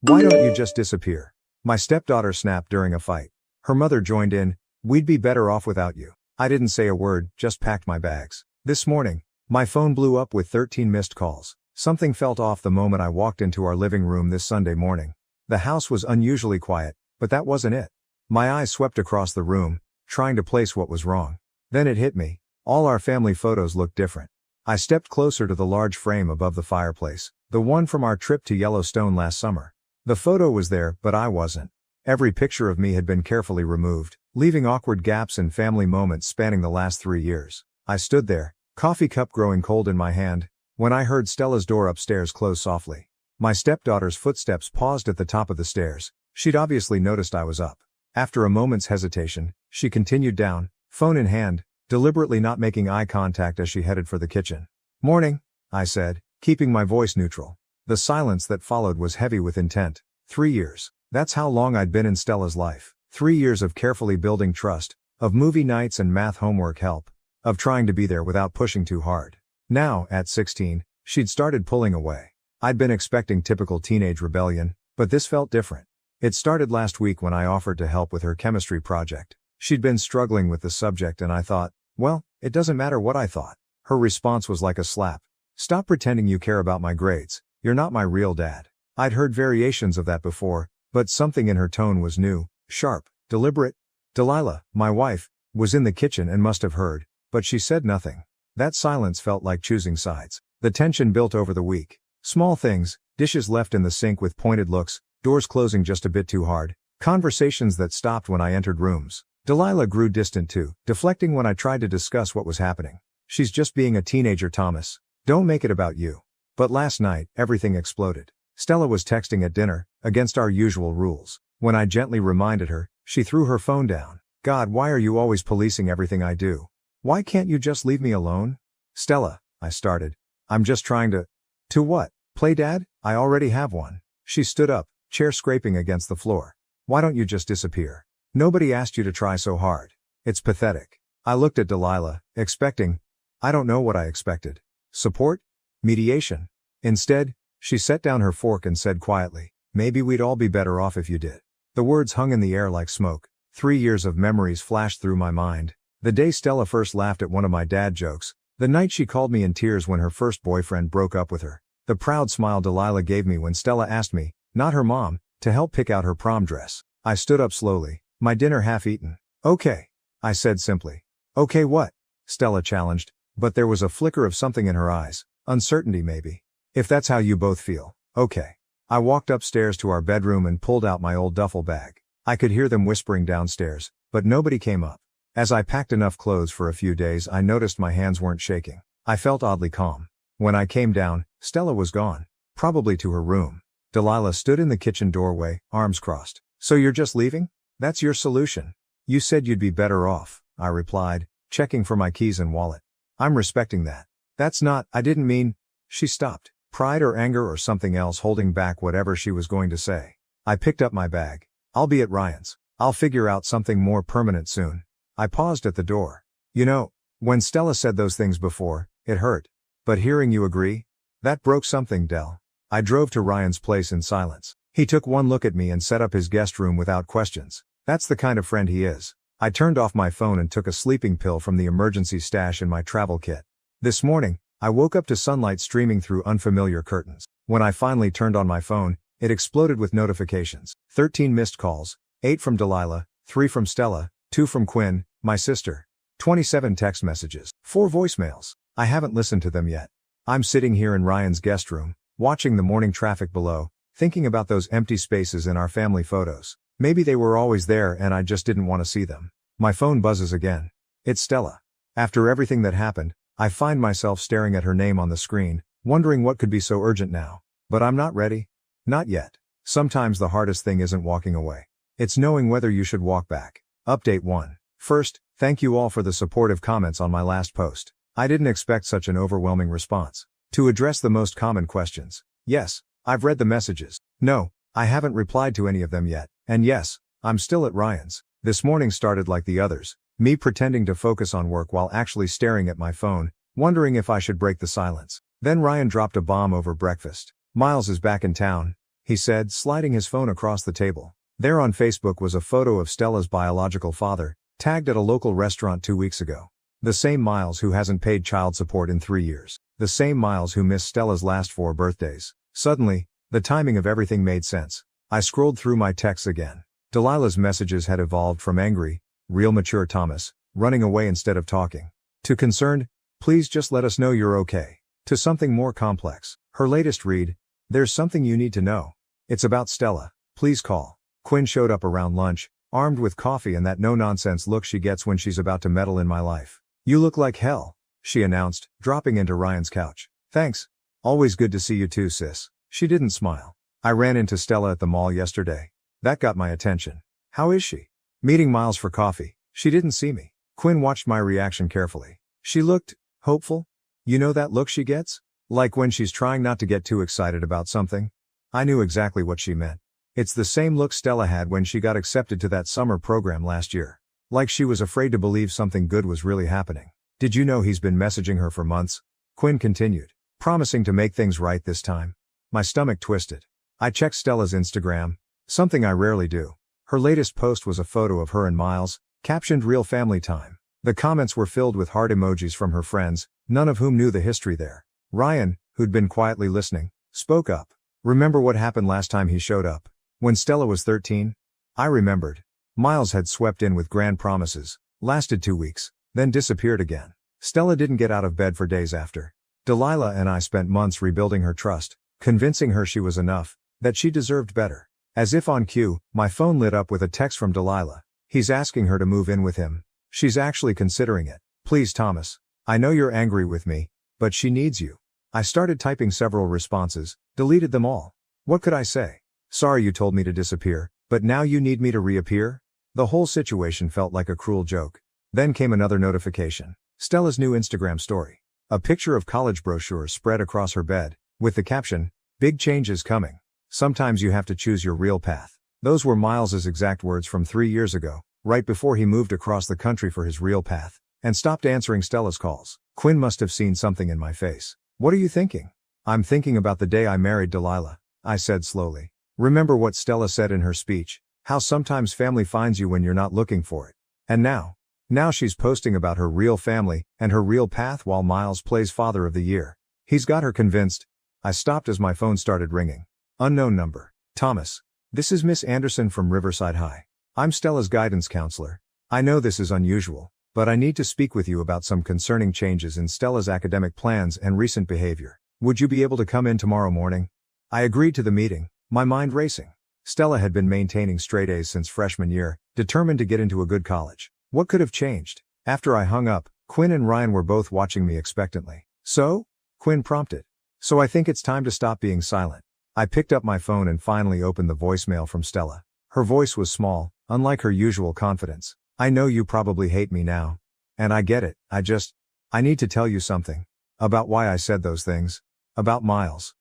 Why don't you just disappear? My stepdaughter snapped during a fight. Her mother joined in. We'd be better off without you. I didn't say a word, just packed my bags. This morning, my phone blew up with 13 missed calls. Something felt off the moment I walked into our living room this Sunday morning. The house was unusually quiet, but that wasn't it. My eyes swept across the room, trying to place what was wrong. Then it hit me. All our family photos looked different. I stepped closer to the large frame above the fireplace, the one from our trip to Yellowstone last summer. The photo was there, but I wasn't. Every picture of me had been carefully removed, leaving awkward gaps in family moments spanning the last 3 years. I stood there, coffee cup growing cold in my hand, when I heard Stella's door upstairs close softly. My stepdaughter's footsteps paused at the top of the stairs. She'd obviously noticed I was up. After a moment's hesitation, she continued down, phone in hand, deliberately not making eye contact as she headed for the kitchen. "Morning," I said, keeping my voice neutral. The silence that followed was heavy with intent. 3 years. That's how long I'd been in Stella's life. 3 years of carefully building trust, of movie nights and math homework help, of trying to be there without pushing too hard. Now, at 16, she'd started pulling away. I'd been expecting typical teenage rebellion, but this felt different. It started last week when I offered to help with her chemistry project. She'd been struggling with the subject and I thought, well, it doesn't matter what I thought. Her response was like a slap. "Stop pretending you care about my grades. You're not my real dad." I'd heard variations of that before, but something in her tone was new, sharp, deliberate. Delilah, my wife, was in the kitchen and must have heard, but she said nothing. That silence felt like choosing sides. The tension built over the week. Small things, dishes left in the sink with pointed looks, doors closing just a bit too hard, conversations that stopped when I entered rooms. Delilah grew distant too, deflecting when I tried to discuss what was happening. "She's just being a teenager, Thomas. Don't make it about you." But last night, everything exploded. Stella was texting at dinner, against our usual rules. When I gently reminded her, she threw her phone down. "God, why are you always policing everything I do? Why can't you just leave me alone?" "Stella," I started. "I'm just trying to..." "To what? Play dad? I already have one." She stood up, chair scraping against the floor. "Why don't you just disappear? Nobody asked you to try so hard. It's pathetic." I looked at Delilah, expecting... I don't know what I expected. Support? Mediation? Instead, she set down her fork and said quietly, "Maybe we'd all be better off if you did." The words hung in the air like smoke. 3 years of memories flashed through my mind. The day Stella first laughed at one of my dad jokes. The night she called me in tears when her first boyfriend broke up with her. The proud smile Delilah gave me when Stella asked me, not her mom, to help pick out her prom dress. I stood up slowly, my dinner half eaten. "Okay," I said simply. "Okay what?" Stella challenged, but there was a flicker of something in her eyes. Uncertainty maybe. "If that's how you both feel, okay." I walked upstairs to our bedroom and pulled out my old duffel bag. I could hear them whispering downstairs, but nobody came up. As I packed enough clothes for a few days, I noticed my hands weren't shaking. I felt oddly calm. When I came down, Stella was gone. Probably to her room. Delilah stood in the kitchen doorway, arms crossed. "So you're just leaving? That's your solution?" "You said you'd be better off," I replied, checking for my keys and wallet. "I'm respecting that." "That's not, I didn't mean..." She stopped, pride or anger or something else holding back whatever she was going to say. I picked up my bag. "I'll be at Ryan's. I'll figure out something more permanent soon." I paused at the door. "You know, when Stella said those things before, it hurt. But hearing you agree? That broke something, Del." I drove to Ryan's place in silence. He took one look at me and set up his guest room without questions. That's the kind of friend he is. I turned off my phone and took a sleeping pill from the emergency stash in my travel kit. This morning, I woke up to sunlight streaming through unfamiliar curtains. When I finally turned on my phone, it exploded with notifications. 13 missed calls, 8 from Delilah, 3 from Stella, 2 from Quinn, my sister. 27 text messages, 4 voicemails. I haven't listened to them yet. I'm sitting here in Ryan's guest room, watching the morning traffic below, thinking about those empty spaces in our family photos. Maybe they were always there and I just didn't want to see them. My phone buzzes again. It's Stella. After everything that happened, I find myself staring at her name on the screen, wondering what could be so urgent now. But I'm not ready. Not yet. Sometimes the hardest thing isn't walking away. It's knowing whether you should walk back. Update 1. First, thank you all for the supportive comments on my last post. I didn't expect such an overwhelming response. To address the most common questions. Yes, I've read the messages. No, I haven't replied to any of them yet. And yes, I'm still at Ryan's. This morning started like the others. Me pretending to focus on work while actually staring at my phone, wondering if I should break the silence. Then Ryan dropped a bomb over breakfast. "Miles is back in town. he said, sliding his phone across the table. There on Facebook was a photo of Stella's biological father, tagged at a local restaurant 2 weeks ago. The same Miles who hasn't paid child support in 3 years. The same Miles who missed Stella's last 4 birthdays. Suddenly, the timing of everything made sense. I scrolled through my texts again. Delilah's messages had evolved from angry, real mature Thomas, running away instead of talking, to concerned, please just let us know you're okay, to something more complex. Her latest read, there's something you need to know. It's about Stella. Please call. Quinn showed up around lunch, armed with coffee and that no-nonsense look she gets when she's about to meddle in my life. You look like hell, she announced, dropping into Ryan's couch. Thanks. Always good to see you too, sis. She didn't smile. I ran into Stella at the mall yesterday. That got my attention. How is she? Meeting Miles for coffee. She didn't see me. Quinn watched my reaction carefully. She looked hopeful. You know that look she gets? Like when she's trying not to get too excited about something? I knew exactly what she meant. It's the same look Stella had when she got accepted to that summer program last year. Like she was afraid to believe something good was really happening. Did you know he's been messaging her for months? Quinn continued, promising to make things right this time. My stomach twisted. I checked Stella's Instagram, something I rarely do. Her latest post was a photo of her and Miles, captioned Real Family Time. The comments were filled with heart emojis from her friends, none of whom knew the history there. Ryan, who'd been quietly listening, spoke up. Remember what happened last time he showed up? When Stella was 13? I remembered. Miles had swept in with grand promises, lasted 2 weeks, then disappeared again. Stella didn't get out of bed for days after. Delilah and I spent months rebuilding her trust, convincing her she was enough, that she deserved better. As if on cue, my phone lit up with a text from Delilah. He's asking her to move in with him. She's actually considering it. Please, Thomas. I know you're angry with me, but she needs you. I started typing several responses, deleted them all. What could I say? Sorry you told me to disappear, but now you need me to reappear? The whole situation felt like a cruel joke. Then came another notification. Stella's new Instagram story. A picture of college brochures spread across her bed, with the caption, "Big changes coming. Sometimes you have to choose your real path." Those were Miles's exact words from 3 years ago, right before he moved across the country for his real path, and stopped answering Stella's calls. Quinn must have seen something in my face. What are you thinking? I'm thinking about the day I married Delilah, I said slowly. Remember what Stella said in her speech, how sometimes family finds you when you're not looking for it. And now she's posting about her real family and her real path while Miles plays Father of the Year. He's got her convinced. I stopped as my phone started ringing. Unknown number. Thomas. This is Miss Anderson from Riverside High. I'm Stella's guidance counselor. I know this is unusual, but I need to speak with you about some concerning changes in Stella's academic plans and recent behavior. Would you be able to come in tomorrow morning? I agreed to the meeting, my mind racing. Stella had been maintaining straight A's since freshman year, determined to get into a good college. What could have changed? After I hung up, Quinn and Ryan were both watching me expectantly. So? Quinn prompted. So I think it's time to stop being silent. I picked up my phone and finally opened the voicemail from Stella. Her voice was small, unlike her usual confidence. I know you probably hate me now. And I get it, I need to tell you something. About why I said those things. About Miles.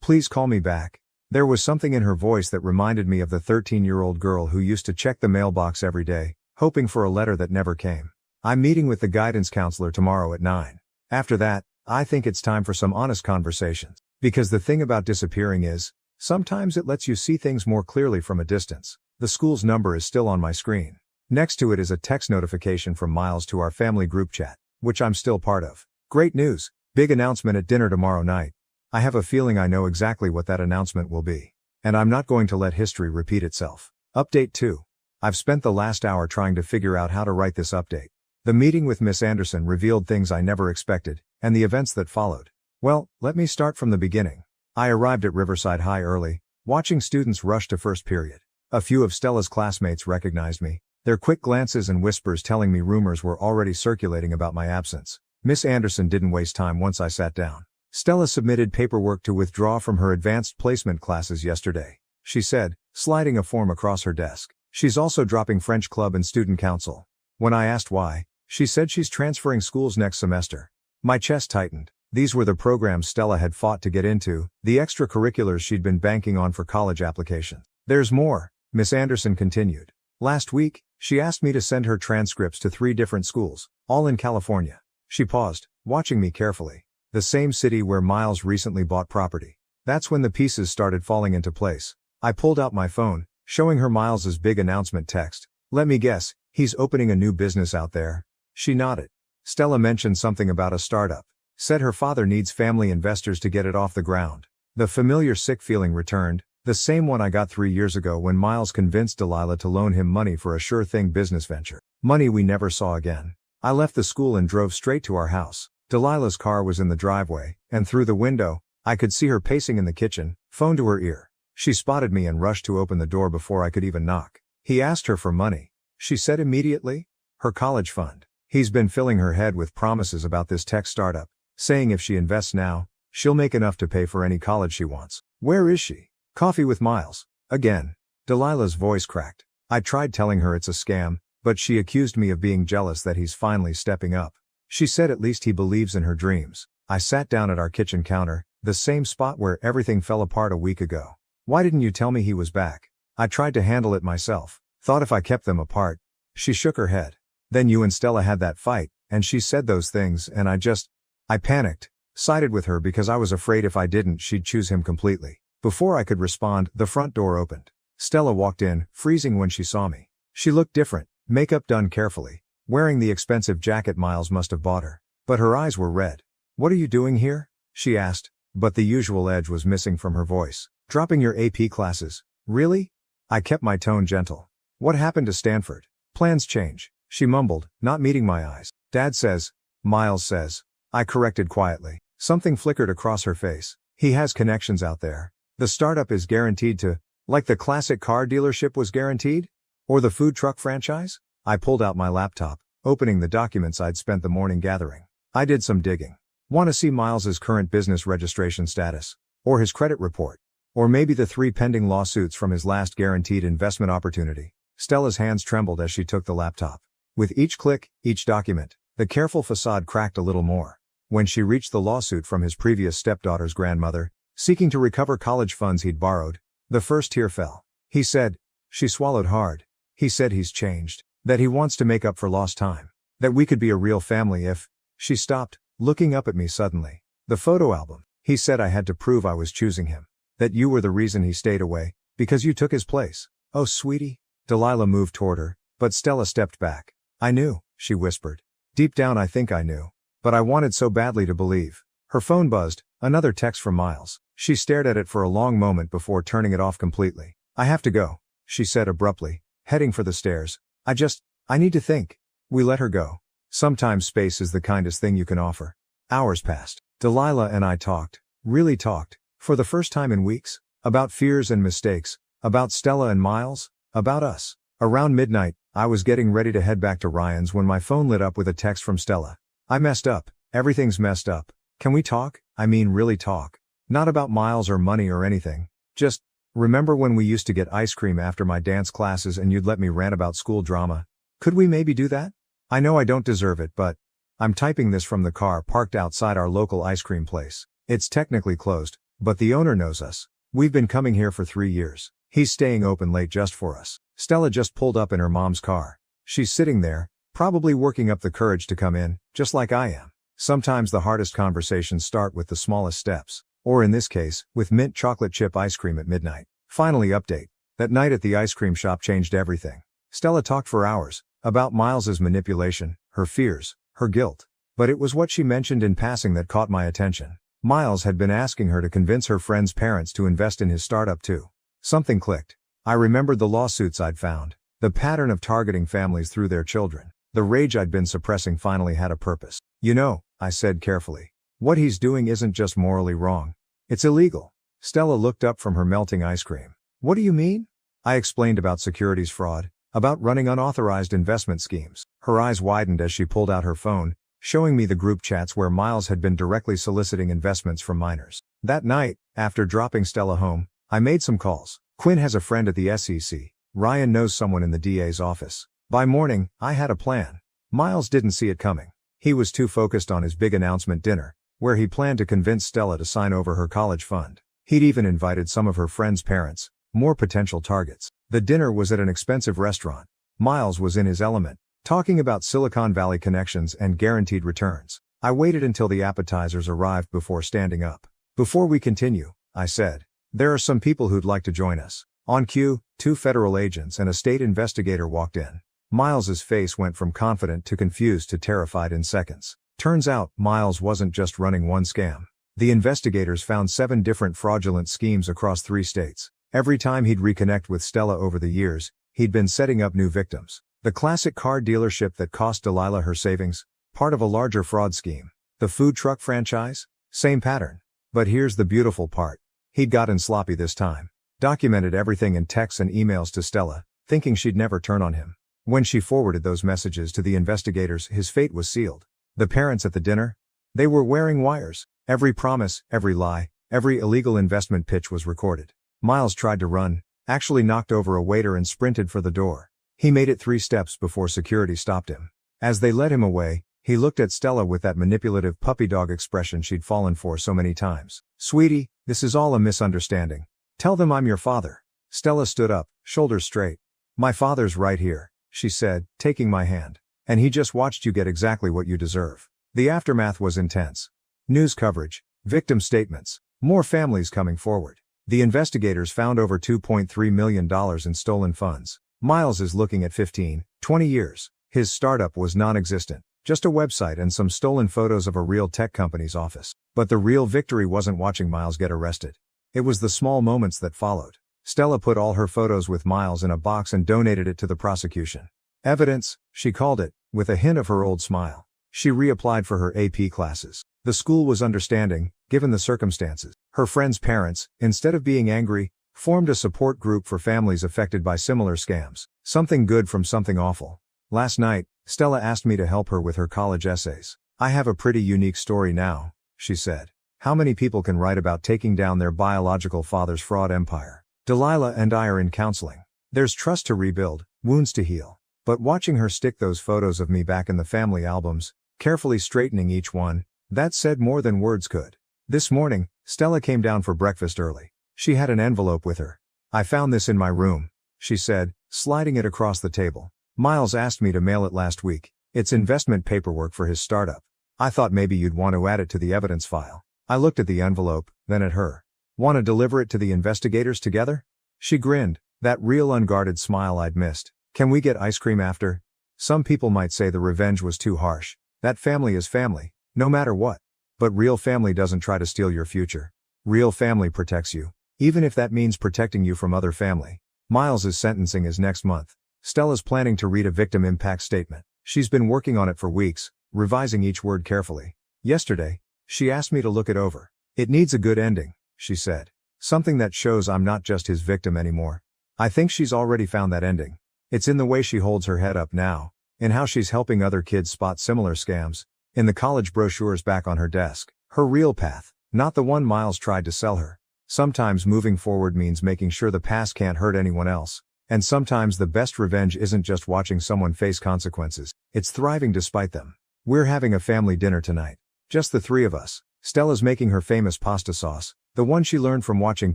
Please call me back. There was something in her voice that reminded me of the 13-year-old girl who used to check the mailbox every day, hoping for a letter that never came. I'm meeting with the guidance counselor tomorrow at 9. After that, I think it's time for some honest conversations. Because the thing about disappearing is, sometimes it lets you see things more clearly from a distance. The school's number is still on my screen. Next to it is a text notification from Miles to our family group chat, which I'm still part of. Great news, big announcement at dinner tomorrow night. I have a feeling I know exactly what that announcement will be. And I'm not going to let history repeat itself. Update 2. I've spent the last hour trying to figure out how to write this update. The meeting with Miss Anderson revealed things I never expected, and the events that followed. Well, let me start from the beginning. I arrived at Riverside High early, watching students rush to first period. A few of Stella's classmates recognized me, their quick glances and whispers telling me rumors were already circulating about my absence. Miss Anderson didn't waste time once I sat down. Stella submitted paperwork to withdraw from her advanced placement classes yesterday, she said, sliding a form across her desk. She's also dropping French club and student council. When I asked why, she said she's transferring schools next semester. My chest tightened. These were the programs Stella had fought to get into, the extracurriculars she'd been banking on for college applications. There's more, Miss Anderson continued. Last week, she asked me to send her transcripts to 3 different schools, all in California. She paused, watching me carefully. The same city where Miles recently bought property. That's when the pieces started falling into place. I pulled out my phone, showing her Miles's big announcement text. Let me guess, he's opening a new business out there. She nodded. Stella mentioned something about a startup. Said her father needs family investors to get it off the ground. The familiar sick feeling returned, the same one I got 3 years ago when Miles convinced Delilah to loan him money for a sure-thing business venture. Money we never saw again. I left the school and drove straight to our house. Delilah's car was in the driveway, and through the window, I could see her pacing in the kitchen, phone to her ear. She spotted me and rushed to open the door before I could even knock. He asked her for money. She said immediately, her college fund. He's been filling her head with promises about this tech startup, saying if she invests now, she'll make enough to pay for any college she wants. Where is she? Coffee with Miles. Again. Delilah's voice cracked. I tried telling her it's a scam, but she accused me of being jealous that he's finally stepping up. She said at least he believes in her dreams. I sat down at our kitchen counter, the same spot where everything fell apart a week ago. Why didn't you tell me he was back? I tried to handle it myself. Thought if I kept them apart. She shook her head. Then you and Stella had that fight, and she said those things and I panicked. Sided with her because I was afraid if I didn't she'd choose him completely. Before I could respond, the front door opened. Stella walked in, freezing when she saw me. She looked different, makeup done carefully, wearing the expensive jacket Miles must have bought her. But her eyes were red. What are you doing here? She asked, but the usual edge was missing from her voice. Dropping your AP classes. Really? I kept my tone gentle. What happened to Stanford? Plans change, she mumbled, not meeting my eyes. Dad says. Miles says. I corrected quietly. Something flickered across her face. He has connections out there. The startup is guaranteed to, like the classic car dealership was guaranteed? Or the food truck franchise? I pulled out my laptop, opening the documents I'd spent the morning gathering. I did some digging. Want to see Miles's current business registration status? Or his credit report? Or maybe the 3 pending lawsuits from his last guaranteed investment opportunity? Stella's hands trembled as she took the laptop. With each click, each document, the careful facade cracked a little more. When she reached the lawsuit from his previous stepdaughter's grandmother, seeking to recover college funds he'd borrowed, the first tear fell. He said. She swallowed hard. He said he's changed. That he wants to make up for lost time. That we could be a real family if. She stopped, looking up at me suddenly. The photo album. He said I had to prove I was choosing him. That you were the reason he stayed away, because you took his place. Oh sweetie. Delilah moved toward her, but Stella stepped back. I knew, she whispered. Deep down I think I knew. But I wanted so badly to believe. Her phone buzzed, another text from Miles. She stared at it for a long moment before turning it off completely. I have to go, she said abruptly, heading for the stairs. I need to think. We let her go. Sometimes space is the kindest thing you can offer. Hours passed. Delilah and I talked, really talked, for the first time in weeks, about fears and mistakes, about Stella and Miles, about us. Around midnight, I was getting ready to head back to Ryan's when my phone lit up with a text from Stella. I messed up. Everything's messed up. Can we talk? I mean really talk. Not about Miles or money or anything. Just, remember when we used to get ice cream after my dance classes and you'd let me rant about school drama? Could we maybe do that? I know I don't deserve it, but I'm typing this from the car parked outside our local ice cream place. It's technically closed, but the owner knows us. We've been coming here for 3 years. He's staying open late just for us. Stella just pulled up in her mom's car. She's sitting there, probably working up the courage to come in, just like I am. Sometimes the hardest conversations start with the smallest steps. Or in this case, with mint chocolate chip ice cream at midnight. Finally update. That night at the ice cream shop changed everything. Stella talked for hours, about Miles's manipulation, her fears, her guilt. But it was what she mentioned in passing that caught my attention. Miles had been asking her to convince her friend's parents to invest in his startup too. Something clicked. I remembered the lawsuits I'd found. The pattern of targeting families through their children. The rage I'd been suppressing finally had a purpose. You know, I said carefully. What he's doing isn't just morally wrong. It's illegal. Stella looked up from her melting ice cream. What do you mean? I explained about securities fraud, about running unauthorized investment schemes. Her eyes widened as she pulled out her phone, showing me the group chats where Miles had been directly soliciting investments from minors. That night, after dropping Stella home, I made some calls. Quinn has a friend at the SEC. Ryan knows someone in the DA's office. By morning, I had a plan. Miles didn't see it coming. He was too focused on his big announcement dinner, where he planned to convince Stella to sign over her college fund. He'd even invited some of her friends' parents, more potential targets. The dinner was at an expensive restaurant. Miles was in his element, talking about Silicon Valley connections and guaranteed returns. I waited until the appetizers arrived before standing up. Before we continue, I said. There are some people who'd like to join us. On cue, 2 federal agents and a state investigator walked in. Miles's face went from confident to confused to terrified in seconds. Turns out, Miles wasn't just running one scam. The investigators found 7 different fraudulent schemes across 3 states. Every time he'd reconnect with Stella over the years, he'd been setting up new victims. The classic car dealership that cost Delilah her savings, part of a larger fraud scheme. The food truck franchise? Same pattern. But here's the beautiful part. He'd gotten sloppy this time. Documented everything in texts and emails to Stella, thinking she'd never turn on him. When she forwarded those messages to the investigators, his fate was sealed. The parents at the dinner? They were wearing wires. Every promise, every lie, every illegal investment pitch was recorded. Miles tried to run, actually knocked over a waiter and sprinted for the door. He made it 3 steps before security stopped him. As they led him away, he looked at Stella with that manipulative puppy dog expression she'd fallen for so many times. "Sweetie, this is all a misunderstanding. Tell them I'm your father." Stella stood up, shoulders straight. "My father's right here," she said, taking my hand. "And he just watched you get exactly what you deserve." The aftermath was intense. News coverage, victim statements, more families coming forward. The investigators found over $2.3 million in stolen funds. Miles is looking at 15, 20 years. His startup was non-existent, just a website and some stolen photos of a real tech company's office. But the real victory wasn't watching Miles get arrested. It was the small moments that followed. Stella put all her photos with Miles in a box and donated it to the prosecution. Evidence, she called it, with a hint of her old smile. She reapplied for her AP classes. The school was understanding, given the circumstances. Her friends' parents, instead of being angry, formed a support group for families affected by similar scams. Something good from something awful. Last night, Stella asked me to help her with her college essays. "I have a pretty unique story now," she said. "How many people can write about taking down their biological father's fraud empire? Delilah and I are in counseling. There's trust to rebuild, wounds to heal." But watching her stick those photos of me back in the family albums, carefully straightening each one, that said more than words could. This morning, Stella came down for breakfast early. She had an envelope with her. "I found this in my room," she said, sliding it across the table. "Miles asked me to mail it last week. It's investment paperwork for his startup. I thought maybe you'd want to add it to the evidence file." I looked at the envelope, then at her. "Want to deliver it to the investigators together?" She grinned, that real unguarded smile I'd missed. "Can we get ice cream after?" Some people might say the revenge was too harsh. That family is family, no matter what. But real family doesn't try to steal your future. Real family protects you, even if that means protecting you from other family. Miles's sentencing is next month. Stella's planning to read a victim impact statement. She's been working on it for weeks, revising each word carefully. Yesterday, she asked me to look it over. "It needs a good ending," she said. "Something that shows I'm not just his victim anymore." I think she's already found that ending. It's in the way she holds her head up now, in how she's helping other kids spot similar scams, in the college brochures back on her desk. Her real path, not the one Miles tried to sell her. Sometimes moving forward means making sure the past can't hurt anyone else. And sometimes the best revenge isn't just watching someone face consequences, it's thriving despite them. We're having a family dinner tonight. Just the 3 of us. Stella's making her famous pasta sauce, the one she learned from watching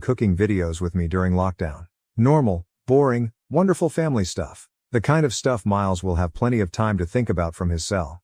cooking videos with me during lockdown. Normal, boring, wonderful family stuff. The kind of stuff Miles will have plenty of time to think about from his cell.